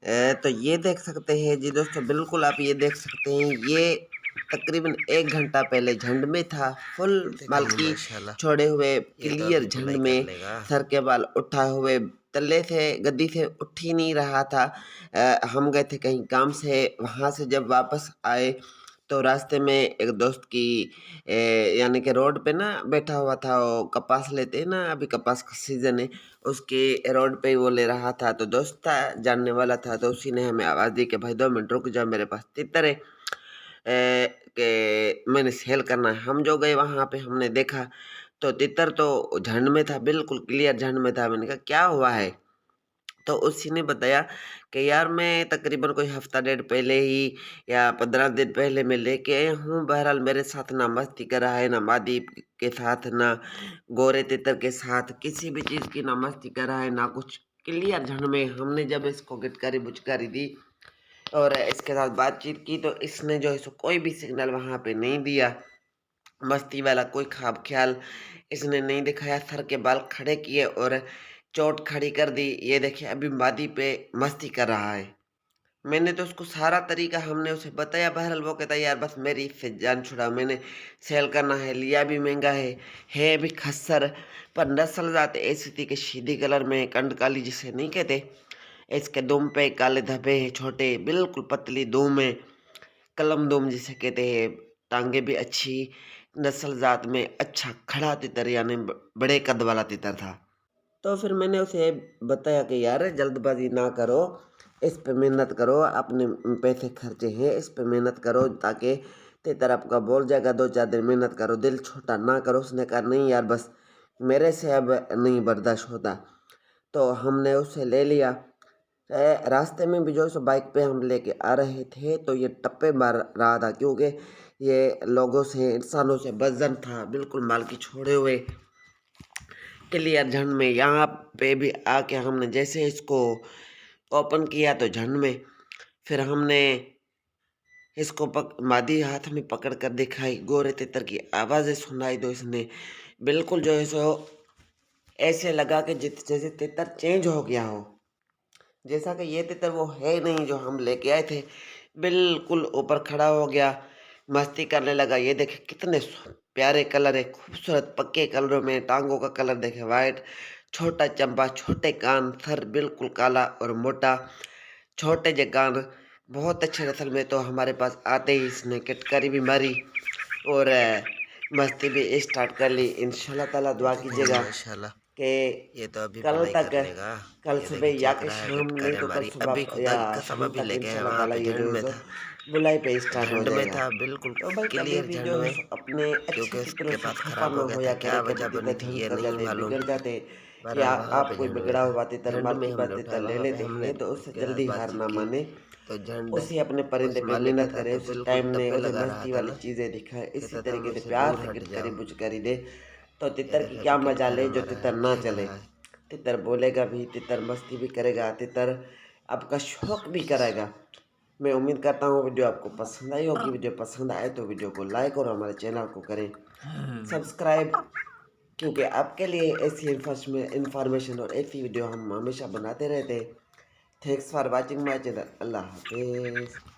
तो ये देख सकते हैं जी दोस्तों, बिल्कुल आप ये देख सकते हैं, ये तकरीबन 1 घंटा पहले झंड में था, फुल बाल की छोड़े हुए क्लियर झंड में, सर के बाल उठा हुए, तल्ले से गद्दी से उठ ही नहीं रहा था। हम गए थे कहीं काम से, वहाँ से जब वापस आए तो रास्ते में एक दोस्त की यानी कि रोड पे ना बैठा हुआ था, वो कपास लेते हैं ना, अभी कपास का सीजन है, उसके रोड पे ही वो ले रहा था। तो दोस्त था, जानने वाला था, तो उसी ने हमें आवाज़ दी कि भाई 2 मिनट रुक जाओ, मेरे पास तितर है कि मैंने सेल करना है। हम जो गए वहाँ पे हमने देखा तो तितर तो झंड में था, बिल्कुल क्लियर झंड में था। मैंने कहा क्या हुआ है? तो उसी ने बताया कि यार मैं तकरीबन कोई हफ्ता डेढ़ पहले ही या 15 दिन पहले मैं लेके आया हूँ, बहरहाल मेरे साथ ना मस्ती कर रहा है, ना मादी के साथ, ना गोरे तितर के साथ, किसी भी चीज़ की ना मस्ती कर रहा है, ना कुछ। क्लियर झंड में हमने जब इसको गिटकारी बुचकारी दी और इसके साथ बातचीत की तो इसने जो है सो कोई भी सिग्नल वहाँ पे नहीं दिया, मस्ती वाला कोई ख्वाब ख्याल इसने नहीं दिखाया। सर के बाल खड़े किए और चोट खड़ी कर दी। ये देखिए अभी वादी पे मस्ती कर रहा है। मैंने तो उसको सारा तरीका हमने उसे बताया, बहरहाल वो कहता है यार बस मेरी इससे जान छुड़ा, मैंने सेल करना है, लिया भी महंगा है भी खस्सर, पर नस्ल जात ऐसी थी कि शीधी कलर में कंड काली जिसे नहीं कहते, इसके दुम पे काले धब्बे हैं छोटे, बिल्कुल पतली दुम है, कलम दुम जिसे कहते हैं। टांगे भी अच्छी, नस्ल जात में अच्छा खड़ा तितर, यानी बड़े कद वाला तितर था। तो फिर मैंने उसे बताया कि यार जल्दबाजी ना करो, इस पे मेहनत करो, अपने पैसे खर्चे हैं, इस पे मेहनत करो ताकि तितर आपका बोल जाएगा। 2-4 दिन मेहनत करो, दिल छोटा ना करो। उसने कहा नहीं यार बस मेरे से अब नहीं बर्दाश्त होता। तो हमने उसे ले लिया। रास्ते में भी जो है सो बाइक पे हम लेके आ रहे थे तो ये टप्पे मार रहा था, क्योंकि ये लोगों से, इंसानों से वजन था, बिल्कुल माल की छोड़े हुए क्लियर झंड में। यहाँ पे भी आके हमने जैसे इसको ओपन किया तो झंड में, फिर हमने इसको मादी हाथ में पकड़ कर दिखाई, गोरे तितर की आवाज़ें सुनाई, तो इसने बिल्कुल जो है सो ऐसे लगा कि जैसे तितर चेंज हो गया हो, जैसा कि ये तितर वो है नहीं जो हम लेके आए थे। बिल्कुल ऊपर खड़ा हो गया, मस्ती करने लगा। ये देखे कितने प्यारे कलर है, खूबसूरत पक्के कलरों में, टांगों का कलर देखे वाइट, छोटा चंपा, छोटे कान, सर बिल्कुल काला और मोटा, छोटे जे कान, बहुत अच्छे नस्ल में। तो हमारे पास आते ही इसने किटकारी भी मारी और मस्ती भी स्टार्ट कर ली। इंशाल्लाह ताला दुआ कीजिएगा कि ये तो अभी कल पढ़ाई तक, कर लेगा। कल ये सुबह देखिए या चेक कि रहा है, शाम, नहीं गिटकारे तो कल मारी। अभी सुबह खुदा या की कसम शाम अभी तक लेके आए, इंशाल्लाह वहां ताला पे ये झंड जो है में सो था, बुलाई पे स्टार्ट हो झंड में जाएगा। था बिल्कुल तो भाई कभी क्लियर भी झंड जो है में, सो अपने अच्छे क्योंकि तितरों उसके से पास खफा खराब हो न गया होया था। करे। क्या कभी वजह बनी तितर थी झंड ये कर नहीं जाते, मालूम, बिगड़ जाते, या बहरहाल वहां आप पे कोई झंड में बिगड़ा था, हुआ तितर, झंड में मार्की बात हमने उठाया। तितर ले वहां पे लेते हमने हैं, तो उससे उसके साथ जल्दी हार बातचीत ना की माने। तो झंड उसे अपने उस परिंदे पे मालिक का मेहनत था, करे, तो उस बिल्कुल टाइम ने टप्पे उसे लगा रहा मस्ती था वाली ना, चीज़ें दिखाए, इसी कहता था तरीके से मुझसे प्यार दूर से हट गिटकारी जाओ। बुचकारी दे तो ये तितर की देखा क्या अभी मजा किटकारा ले जो मारा है, तितर ना चेक चले। रहा है। तितर बोलेगा भी, तितर मस्ती भी करेगा, तितर आपका शौक भी करेगा। मैं उम्मीद करता हूँ वीडियो आपको पसंद आई होगी। वीडियो पसंद आए तो वीडियो को लाइक और हमारे चैनल को करें सब्सक्राइब, क्योंकि आपके लिए ऐसी इंफॉर्मेशन और ऐसी वीडियो हम हमेशा बनाते रहते हैं। Thanks for watching my channel. Allah हाफिज़।